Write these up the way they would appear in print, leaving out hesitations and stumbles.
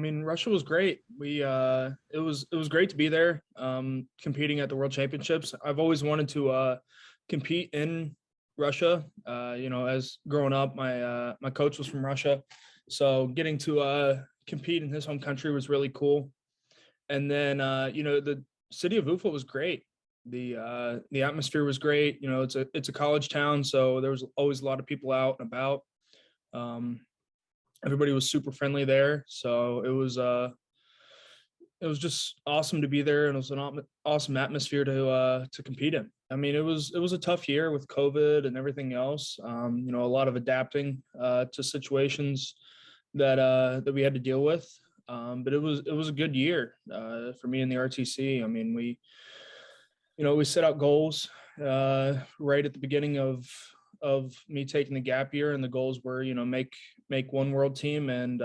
I mean, Russia was great. It was great to be there, competing at the World Championships. I've always wanted to compete in Russia. As growing up, my coach was from Russia, so getting to compete in his home country was really cool. And then the city of Ufa was great. The atmosphere was great. It's a college town, so there was always a lot of people out and about. Um, Everybody was super friendly there, so it was just awesome to be there, and it was an awesome atmosphere to compete in. I mean, it was a tough year with COVID and everything else. A lot of adapting to situations that we had to deal with. But it was a good year for me in the RTC. I mean, we set out goals right at the beginning of me taking the gap year, and the goals were make one world team and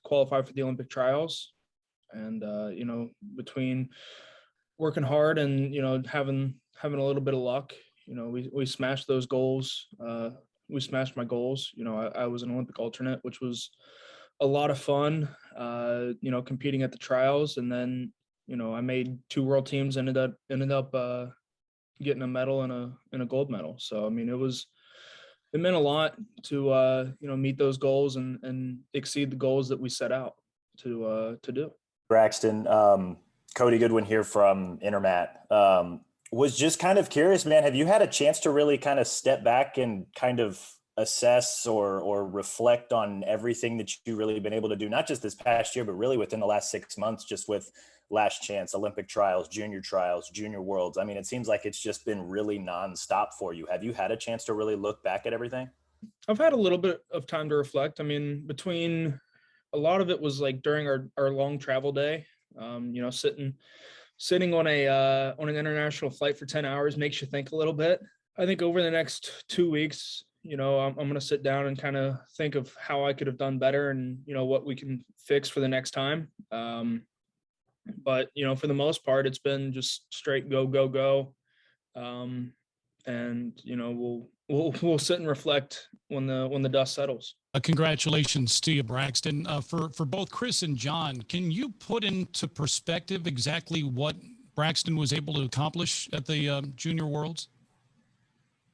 qualify for the Olympic trials. And between working hard and having a little bit of luck, we smashed those goals. We smashed my goals. I was an Olympic alternate, which was a lot of fun. Competing at the trials, and then I made two world teams. Ended up getting a medal and a gold medal. So I mean, it meant a lot to meet those goals and exceed the goals that we set out to do. Braxton, Cody Goodwin here from Intermat. Was just kind of curious, man, have you had a chance to really kind of step back and kind of assess or reflect on everything that you've really been able to do, not just this past year, but really within the last 6 months, just with Last Chance, Olympic trials, Junior Worlds? I mean, it seems like it's just been really nonstop for you. Have you had a chance to really look back at everything? I've had a little bit of time to reflect. I mean, between a lot of it was like during our long travel day, sitting on an international flight for 10 hours makes you think a little bit. I think over the next 2 weeks, I'm going to sit down and kind of think of how I could have done better and, what we can fix for the next time. But, for the most part, it's been just straight go, go, go. And, we'll sit and reflect when the dust settles. Congratulations to you, Braxton. For both Chris and Jon, can you put into perspective exactly what Braxton was able to accomplish at the Junior Worlds?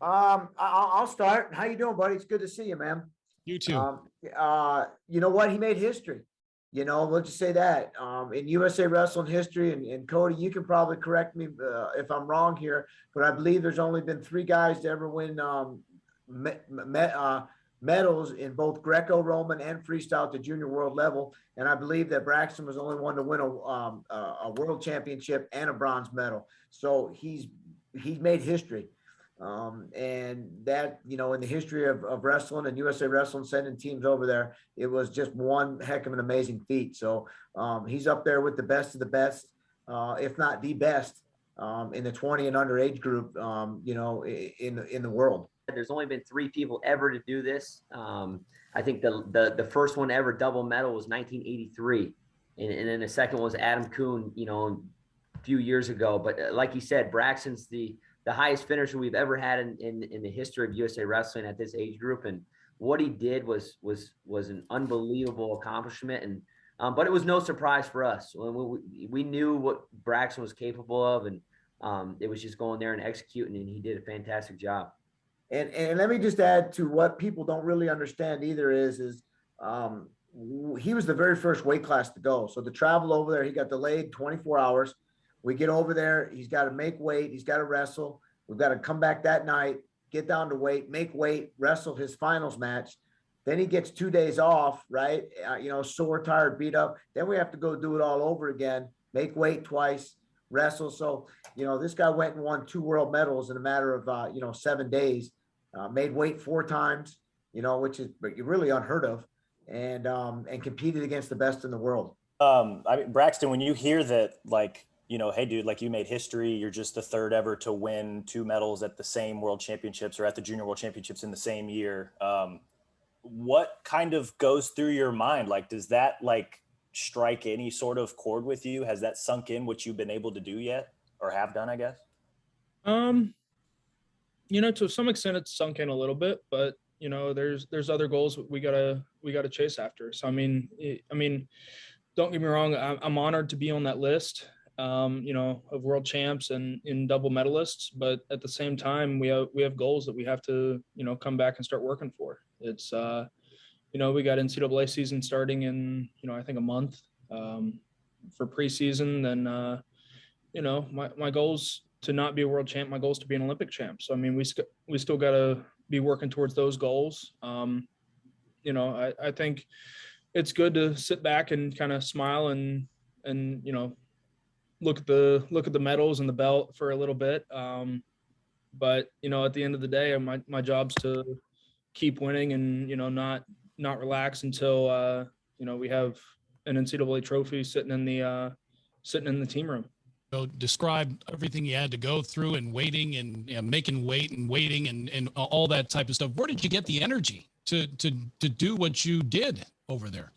I'll start. How you doing, buddy? It's good to see you, man. You too. You know what? He made history. Let's just say that in USA Wrestling history, and Cody, you can probably correct me if I'm wrong here, but I believe there's only been 3 guys to ever win medals in both Greco-Roman and Freestyle at the junior world level, and I believe that Braxton was the only one to win a world championship and a bronze medal. So he's made history. And that, in the history of wrestling and USA Wrestling sending teams over there, it was just one heck of an amazing feat. So he's up there with the best of the best, if not the best, in the 20 and under age group, in the world. There's only been 3 people ever to do this. I think the first one ever double medal was 1983. And then the second was Adam Kuhn, a few years ago. But like you said, Braxton's the highest finisher we've ever had in the history of USA Wrestling at this age group. And what he did was an unbelievable accomplishment. And but it was no surprise for us. We knew what Braxton was capable of, and it was just going there and executing, and he did a fantastic job. And let me just add to what people don't really understand either is he was the very first weight class to go. So the travel over there, he got delayed 24 hours. We get over there. He's got to make weight. He's got to wrestle. We've got to come back that night, get down to weight, make weight, wrestle his finals match. Then he gets 2 days off, right? Sore, tired, beat up. Then we have to go do it all over again, make weight twice, wrestle. So, this guy went and won 2 world medals in a matter of, 7 days, made weight 4 times, which is really unheard of, and competed against the best in the world. Braxton, when you hear that, hey, dude, you made history, you're just the 3rd ever to win 2 medals at the same world championships or at the junior world championships in the same year. What kind of goes through your mind? Does that strike any sort of chord with you? Has that sunk in what you've been able to do yet, or have done, I guess? To some extent it's sunk in a little bit, but there's other goals we gotta chase after. So I mean, don't get me wrong, I'm honored to be on that list, of world champs and in double medalists. But at the same time, we have goals that we have to, come back and start working for. It's, we got NCAA season starting in, I think a month for preseason. Then, my goals to not be a world champ. My goal is to be an Olympic champ. So, I mean, we still got to be working towards those goals. I think it's good to sit back and kind of smile and look at the medals and the belt for a little bit. But at the end of the day, my job's to keep winning and not relax until we have an NCAA trophy sitting in the team room. So describe everything you had to go through and waiting and making weight and waiting and all that type of stuff. Where did you get the energy to do what you did over there?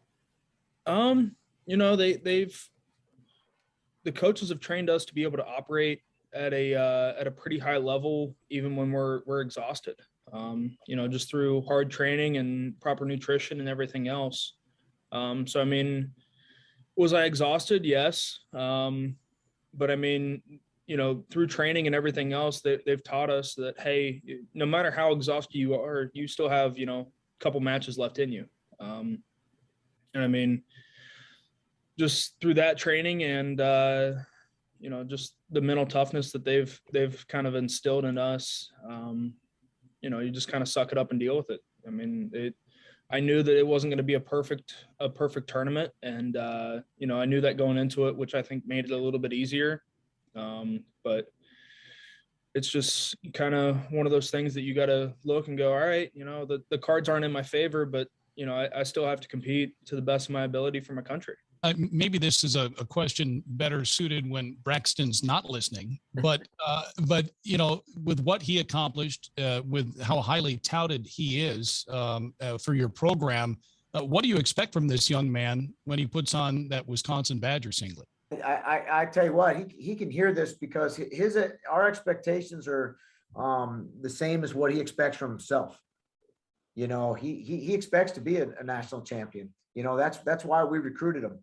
The coaches have trained us to be able to operate at a pretty high level, even when we're exhausted, just through hard training and proper nutrition and everything else. So, I mean, was I exhausted? Yes. But I mean, through training and everything else, they've taught us that, hey, no matter how exhausted you are, you still have, a couple matches left in you. And I mean, just through that training and, just the mental toughness that they've kind of instilled in us, you just kind of suck it up and deal with it. I mean, I knew that it wasn't going to be a perfect tournament. And, I knew that going into it, which I think made it a little bit easier. But it's just kind of one of those things that you got to look and go, all right, the cards aren't in my favor, but, I still have to compete to the best of my ability for my country. Maybe this is a question better suited when Braxton's not listening, but with what he accomplished, with how highly touted he is for your program, what do you expect from this young man when he puts on that Wisconsin Badger singlet? I tell you what, he can hear this because our expectations are the same as what he expects from himself. He expects to be a national champion. That's why we recruited him.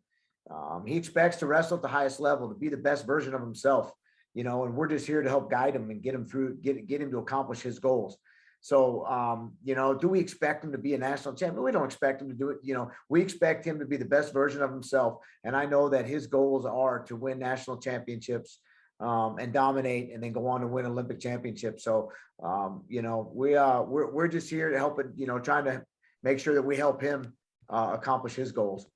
He expects to wrestle at the highest level, to be the best version of himself, and we're just here to help guide him and get him through, get him to accomplish his goals. So, do we expect him to be a national champion? We don't expect him to do it. We expect him to be the best version of himself. And I know that his goals are to win national championships and dominate and then go on to win Olympic championships. So, we're just here to help it, trying to make sure that we help him accomplish his goals.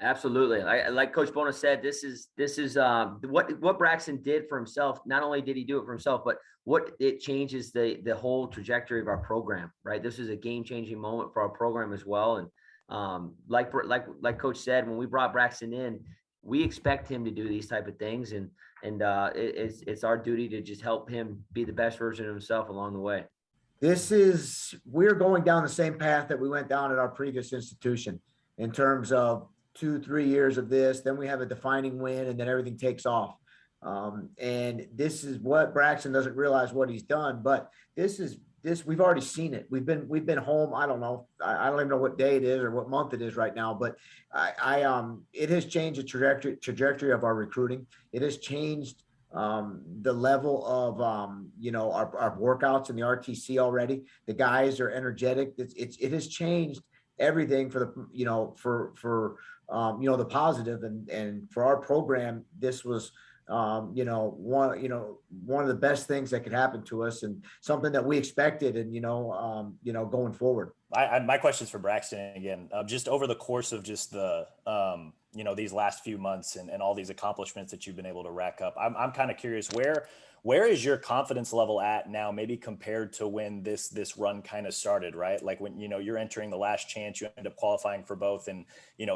Absolutely. Like Coach Bono said, this is what Braxton did for himself. Not only did he do it for himself, but what it changes the whole trajectory of our program, right? This is a game-changing moment for our program as well. And like Coach said, when we brought Braxton in, we expect him to do these type of things, and it's our duty to just help him be the best version of himself along the way. We're going down the same path that we went down at our previous institution in terms of 2-3 years of this, then we have a defining win, and then everything takes off. And this is what Braxton doesn't realize what he's done, but this we've already seen it. We've been home. I don't know. I don't even know what day it is or what month it is right now, but it has changed the trajectory of our recruiting. It has changed the level of our workouts in the RTC already. The guys are energetic. It has changed everything for the the positive, and for our program, this was one of the best things that could happen to us, and something that we expected, and going forward. My question's for Braxton again. Just over the course of just the these last few months and all these accomplishments that you've been able to rack up, I'm kind of curious, where is your confidence level at now, maybe compared to when this run kind of started, right? Like when, you're entering the last chance, you end up qualifying for both. And,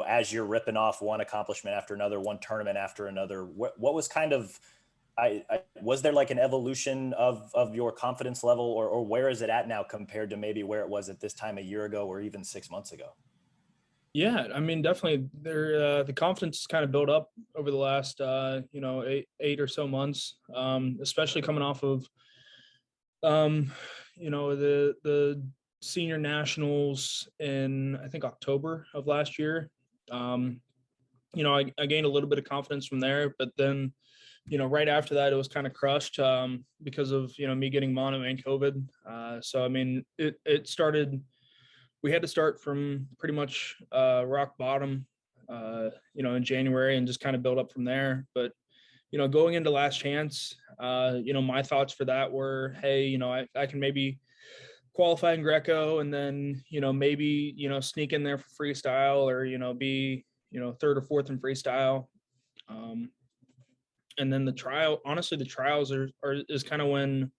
as you're ripping off one accomplishment after another, one tournament after another, what was kind of, was there like an evolution of your confidence level, or where is it at now compared to maybe where it was at this time a year ago or even 6 months ago? Yeah, I mean, definitely the confidence is kind of built up over the last, 8 or so months, especially coming off of, the senior nationals in, I think, October of last year. I gained a little bit of confidence from there, but then, right after that, it was kind of crushed because of, me getting mono and COVID. So, I mean, it started, we had to start from pretty much rock bottom, in January and just kind of build up from there. But, going into last chance, my thoughts for that were, hey, I can maybe qualify in Greco and then, maybe, sneak in there for freestyle or, be, third or fourth in freestyle. And then the trials is kind of when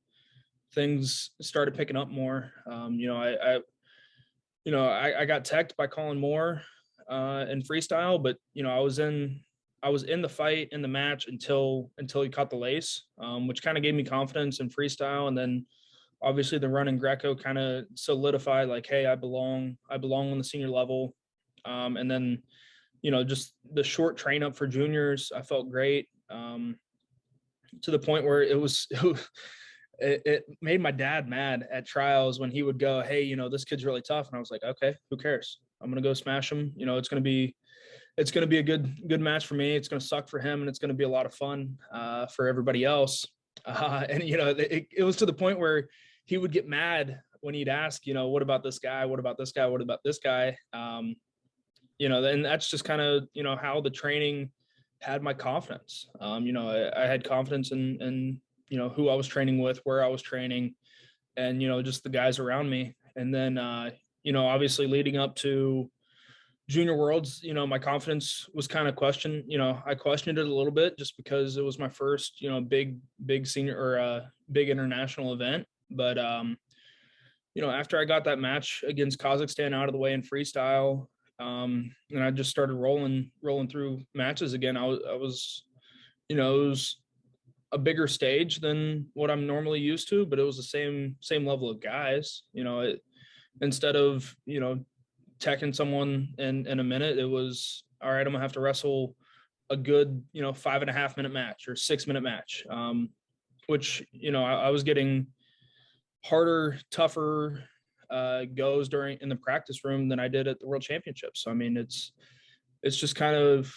things started picking up more. I got teched by Colin Moore in freestyle, but I was in the fight in the match until he caught the lace, which kind of gave me confidence in freestyle. And then obviously the run in Greco kind of solidified like, hey, I belong on the senior level. And then, just the short train up for juniors, I felt great, to the point where it made my dad mad at trials when he would go, hey, this kid's really tough. And I was like, okay, who cares? I'm going to go smash him. It's going to be a good match for me. It's going to suck for him. And it's going to be a lot of fun for everybody else. And, it was to the point where he would get mad when he'd ask, what about this guy? What about this guy? What about this guy? And that's just kind of, how the training had my confidence. I had confidence in who I was training with, where I was training, and, just the guys around me. And then, obviously leading up to Junior Worlds, my confidence was kind of questioned. I questioned it a little bit just because it was my first, big senior or big international event. But, after I got that match against Kazakhstan out of the way in freestyle, and I just started rolling through matches again. I was, it was a bigger stage than what I'm normally used to, but it was the same level of guys. Instead of, teching someone in a minute, it was, all right, I'm gonna have to wrestle a good, 5.5 minute match or 6 minute match. Which, I was getting harder, tougher goes in the practice room than I did at the World Championships. So, I mean, it's just kind of,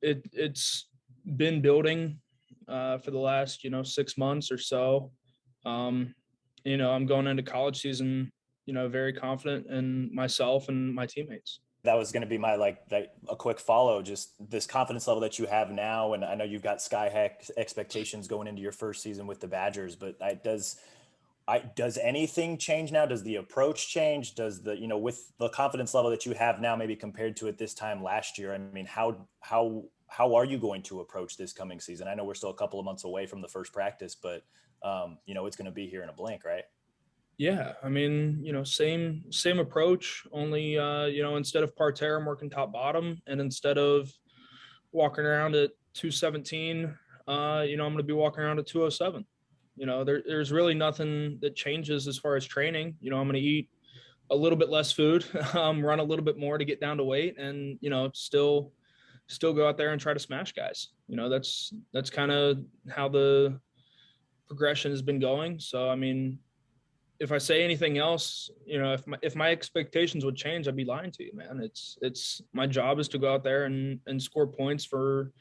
it's been building for the last, 6 months or so. I'm going into college season, very confident in myself and my teammates. That was going to be my a quick follow, just this confidence level that you have now. And I know you've got sky high expectations going into your first season with the Badgers, but does anything change now? Does the approach change? Does the, with the confidence level that you have now, maybe compared to at this time last year? I mean, how are you going to approach this coming season? I know we're still a couple of months away from the first practice, but it's going to be here in a blink, right? Yeah. I mean, same approach, only, instead of parterre, I'm working top bottom. And instead of walking around at 217, I'm going to be walking around at 207. There's really nothing that changes as far as training. I'm going to eat a little bit less food, run a little bit more to get down to weight, and, still go out there and try to smash guys. That's kind of how the progression has been going. So, I mean, if I say anything else, if my expectations would change, I'd be lying to you, man. It's my job is to go out there and score points for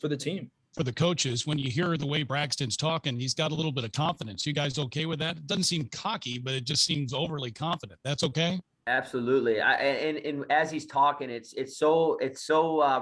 the team. For the coaches, when you hear the way Braxton's talking, he's got a little bit of confidence. You guys okay with that? It doesn't seem cocky, but it just seems overly confident. That's okay? Absolutely. And as he's talking, it's so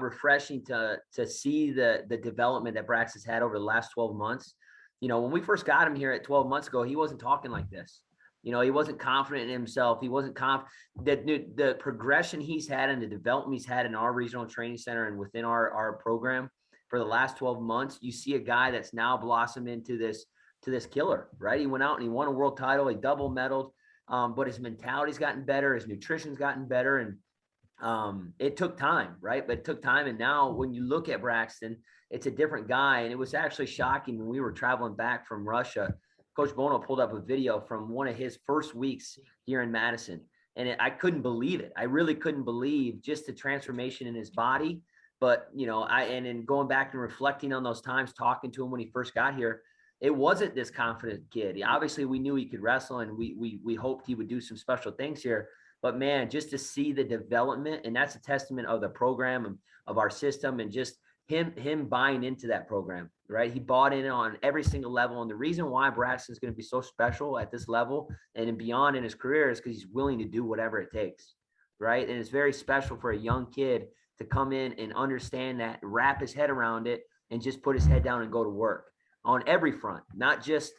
refreshing to see the development that Braxton's had over the last 12 months. When we first got him here at 12 months ago, he wasn't talking like this. He wasn't confident in himself. He wasn't the progression he's had and the development he's had in our regional training center and within our program for the last 12 months. You see a guy that's now blossomed into this killer, right? He went out and he won a world title. He double medaled, but his mentality's gotten better. His nutrition's gotten better. And it took time, right? But it took time. And now when you look at Braxton, it's a different guy. And it was actually shocking when we were traveling back from Russia. Coach Bono pulled up a video from one of his first weeks here in Madison. And I couldn't believe it. I really couldn't believe just the transformation in his body. But, and in going back and reflecting on those times, talking to him when he first got here, it wasn't this confident kid. Obviously, we knew he could wrestle, and we hoped he would do some special things here. But man, just to see the development, and that's a testament of the program and of our system, and just him buying into that program, right? He bought in on every single level. And the reason why Braxton is going to be so special at this level and beyond in his career is because he's willing to do whatever it takes, right? And it's very special for a young kid to come in and understand that, wrap his head around it, and just put his head down and go to work on every front, not just,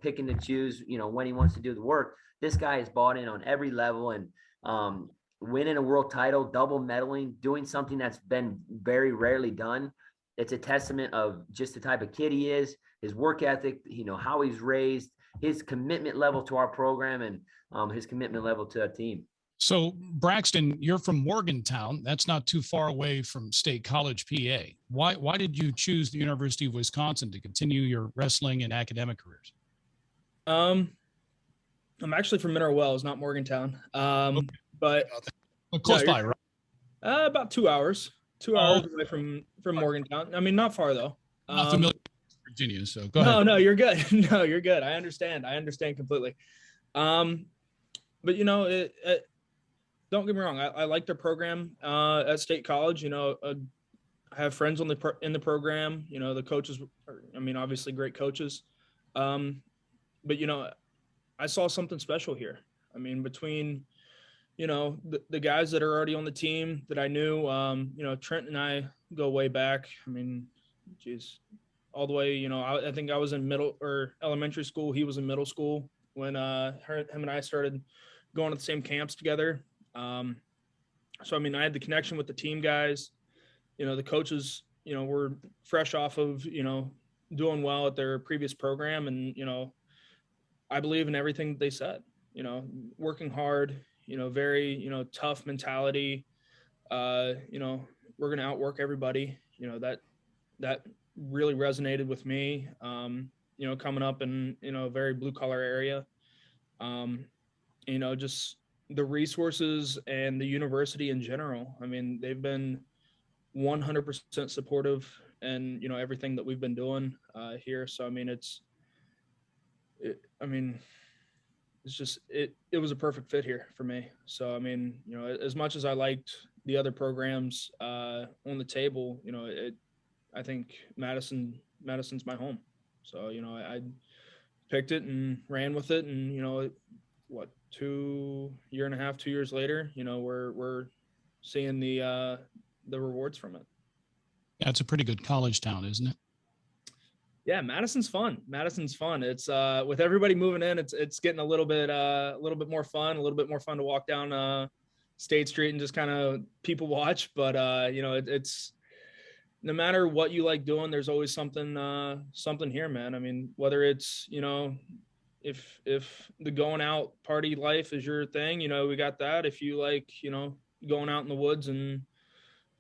picking and choose, when he wants to do the work. This guy is bought in on every level, and winning a world title, double medaling, doing something that's been very rarely done. It's a testament of just the type of kid he is, his work ethic, how he's raised, his commitment level to our program, and his commitment level to a team. So Braxton, you're from Morgantown. That's not too far away from State College, PA. Why did you choose the University of Wisconsin to continue your wrestling and academic careers? I'm actually from Mineral Wells, not Morgantown. Okay. But close by, right? About 2 hours. 2 hours away from Morgantown. I mean, not far though. Not familiar with Virginia, so go ahead. No, you're good. No, you're good. I understand completely. But don't get me wrong. I like their program at State College. I have friends in the program. The coaches are, obviously great coaches. But I saw something special here. Between the guys that are already on the team that I knew, Trent and I go way back. All the way, I think I was in middle or elementary school. He was in middle school when him and I started going to the same camps together. So, I had the connection with the team guys, the coaches, were fresh off of, doing well at their previous program. And, I believe in everything that they said, working hard, very, tough mentality. We're going to outwork everybody. That really resonated with me, coming up in, a very blue collar area. Just the resources and the university in general. They've been 100% supportive and, everything that we've been doing here. So, it was a perfect fit here for me. So, as much as I liked the other programs on the table, I think Madison's my home. So, I picked it and ran with it. And, 2 years later, we're seeing the rewards from it. Yeah, it's a pretty good college town, isn't it? Yeah, Madison's fun. It's with everybody moving in, it's getting a little bit more fun, to walk down State Street and just kind of people watch. But it's no matter what you like doing, there's always something here, man. Whether it's, if the going out party life is your thing, we got that. If you like, going out in the woods and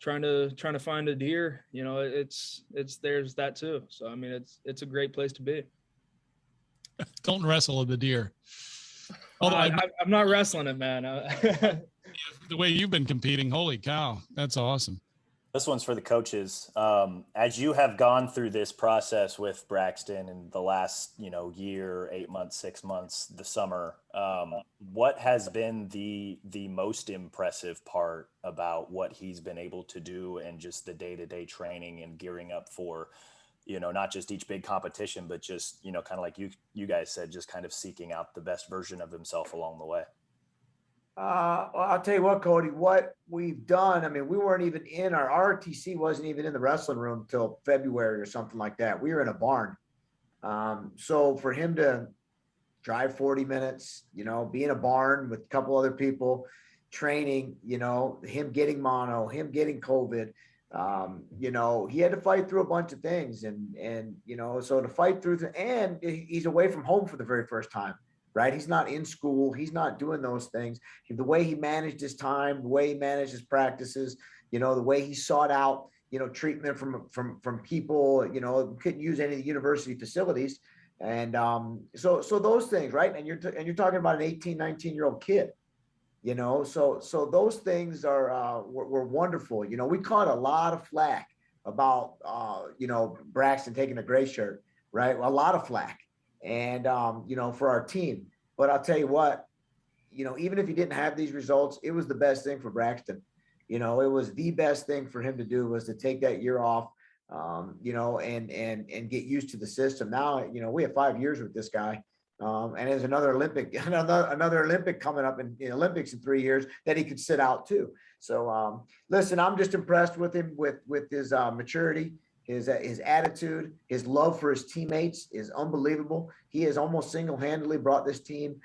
trying to find a deer, it's there's that too. So, it's a great place to be. Don't wrestle with the deer. I'm not wrestling it, man. The way you've been competing, holy cow, that's awesome. This one's for the coaches. As you have gone through this process with Braxton in the last, year, 8 months, 6 months, the summer, what has been the most impressive part about what he's been able to do and just the day-to-day training and gearing up for, not just each big competition, but just, kind of like you guys said, just kind of seeking out the best version of himself along the way? Well, I'll tell you what, Cody, what we've done. We weren't even in our RTC wasn't even in the wrestling room till February or something like that. We were in a barn. So for him to drive 40 minutes, be in a barn with a couple other people training, him getting mono, him getting COVID, he had to fight through a bunch of things and, so to fight through and he's away from home for the very first time. Right. He's not in school. He's not doing those things. The way he managed his time, the way he managed his practices, the way he sought out, treatment from people, couldn't use any of the university facilities. And so those things. Right. And you're talking about an 18, 19-year-old kid, so those things were wonderful. We caught a lot of flack about, Braxton taking a gray shirt. Right. A lot of flack. And, for our team, but I'll tell you what, even if he didn't have these results, it was the best thing for Braxton. It was the best thing for him to do was to take that year off, and get used to the system. Now, we have 5 years with this guy. And there's another Olympic coming up in the Olympics in 3 years that he could sit out too. So listen, I'm just impressed with him with his maturity, his attitude, his love for his teammates is unbelievable. He has almost single-handedly brought this team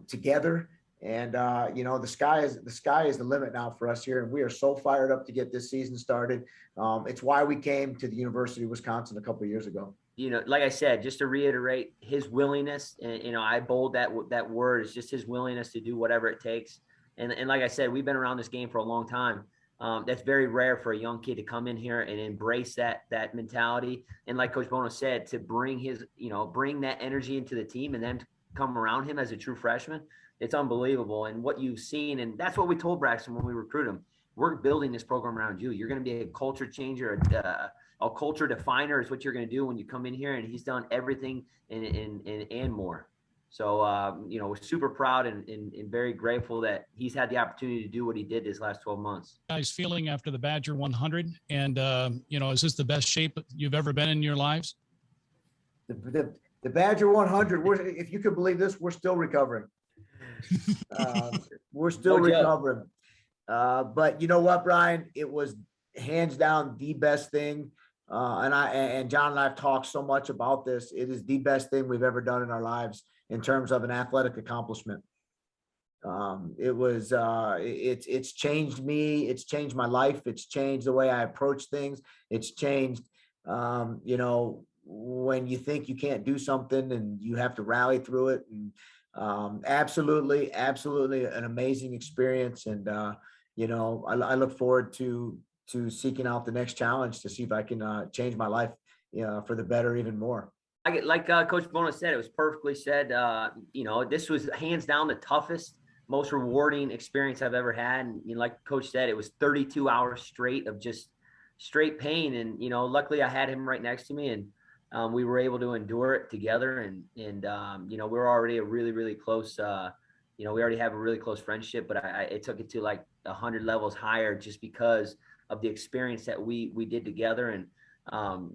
together. And the sky is the limit now for us here, and we are so fired up to get this season started. It's why we came to the University of Wisconsin a couple of years ago. Like I said, just to reiterate, his willingness, and I bold that word, is just his willingness to do whatever it takes. And like I said, we've been around this game for a long time. That's very rare for a young kid to come in here and embrace that mentality. And like Coach Bono said, to bring bring that energy into the team and then to come around him as a true freshman. It's unbelievable. And what you've seen, and that's what we told Braxton when we recruited him, we're building this program around you. You're going to be a culture changer, a culture definer is what you're going to do when you come in here. And he's done everything and more. So, we're super proud and very grateful that he's had the opportunity to do what he did this last 12 months. Guys, feeling after the Badger 100, and, is this the best shape you've ever been in your lives? The Badger 100, if you could believe this, we're still recovering. We're still recovering. But you know what, Brian? It was hands down the best thing. And John and I have talked so much about this. It is the best thing we've ever done in our lives in terms of an athletic accomplishment. It's changed me. It's changed my life. It's changed the way I approach things. It's changed, when you think you can't do something and you have to rally through it. And absolutely an amazing experience. And, I look forward to seeking out the next challenge to see if I can change my life for the better even more. Like Coach Bono said, it was perfectly said. This was hands down the toughest, most rewarding experience I've ever had. And like Coach said, it was 32 hours straight of just straight pain. And, luckily I had him right next to me, and we were able to endure it together. And we're already a really, really close, we already have a really close friendship, but it took it to like 100 levels higher just because of the experience that we did together. And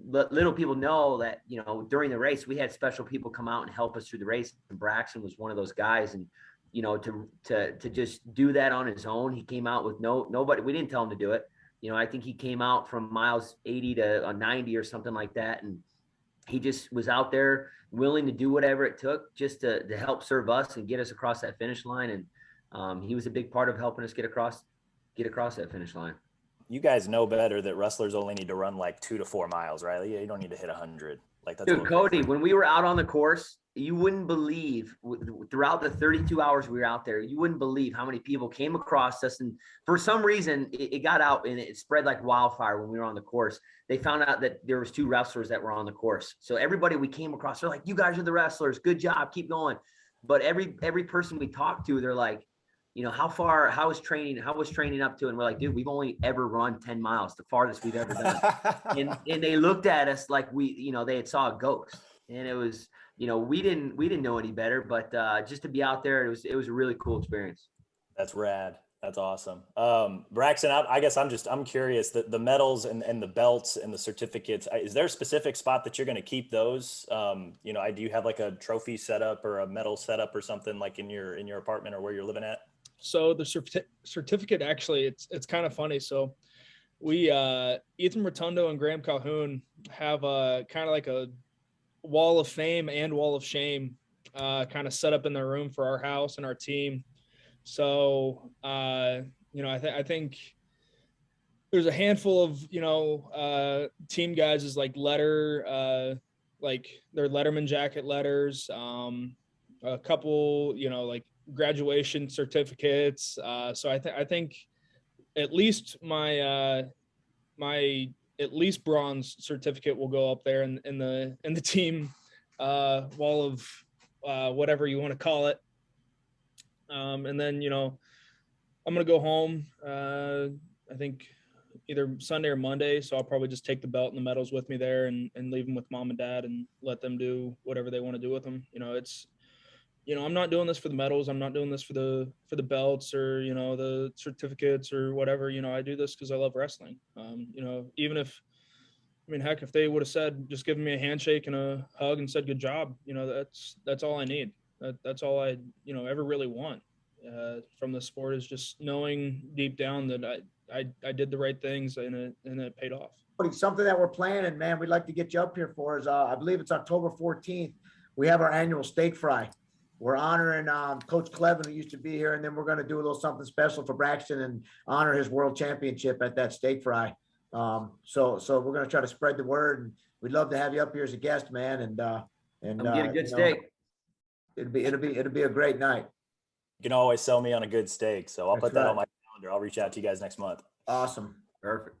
little people know that, during the race, we had special people come out and help us through the race. And Braxton was one of those guys. And, to just do that on his own, he came out with nobody. We didn't tell him to do it. I think he came out from miles 80 to 90 or something like that. And he just was out there willing to do whatever it took just to help serve us and get us across that finish line. And he was a big part of helping us get across that finish line. You guys know better that wrestlers only need to run like 2 to 4 miles, right? You don't need to hit 100. Like that's Dude, Cody, when we were out on the course, you wouldn't believe throughout the 32 hours we were out there, you wouldn't believe how many people came across us. And for some reason it got out and it spread like wildfire when we were on the course. They found out that there was 2 wrestlers that were on the course. So everybody we came across, they're like, you guys are the wrestlers. Good job. Keep going. But every person we talked to, they're like, how was training up to? And we're like, dude, we've only ever run 10 miles, the farthest we've ever done. and they looked at us like they had saw a ghost. And it was, we didn't know any better, but just to be out there, it was a really cool experience. That's rad. That's awesome. Braxton, I guess I'm curious, the medals and the belts and the certificates, is there a specific spot that you're going to keep those? Do you have like a trophy setup or a medal setup or something like in your apartment or where you're living at? So the certificate, actually, it's kind of funny. So we, Ethan Rotundo and Graham Calhoun have kind of like a wall of fame and wall of shame kind of set up in their room for our house and our team. So, I think there's a handful of, team guys is like letter, like their Letterman jacket letters, a couple, like graduation certificates. So I think at least my at least bronze certificate will go up there in the team wall of whatever you want to call it. And then, I'm going to go home, I think either Sunday or Monday. So I'll probably just take the belt and the medals with me there and leave them with mom and dad and let them do whatever they want to do with them. I'm not doing this for the medals. I'm not doing this for the belts or, the certificates or whatever. I do this because I love wrestling. Even if, heck, if they would have said, just giving me a handshake and a hug and said, good job, that's all I need. That's all I, ever really want from the sport, is just knowing deep down that I did the right things and it paid off. Something that we're planning, man, we'd like to get you up here for is, I believe it's October 14th. We have our annual steak fry. We're honoring Coach Clevin, who used to be here, and then we're going to do a little something special for Braxton and honor his world championship at that steak fry. So we're going to try to spread the word, and we'd love to have you up here as a guest, man. And get a good steak. It'll be a great night. You can always sell me on a good steak, so I'll put that right on my calendar. I'll reach out to you guys next month. Awesome. Perfect.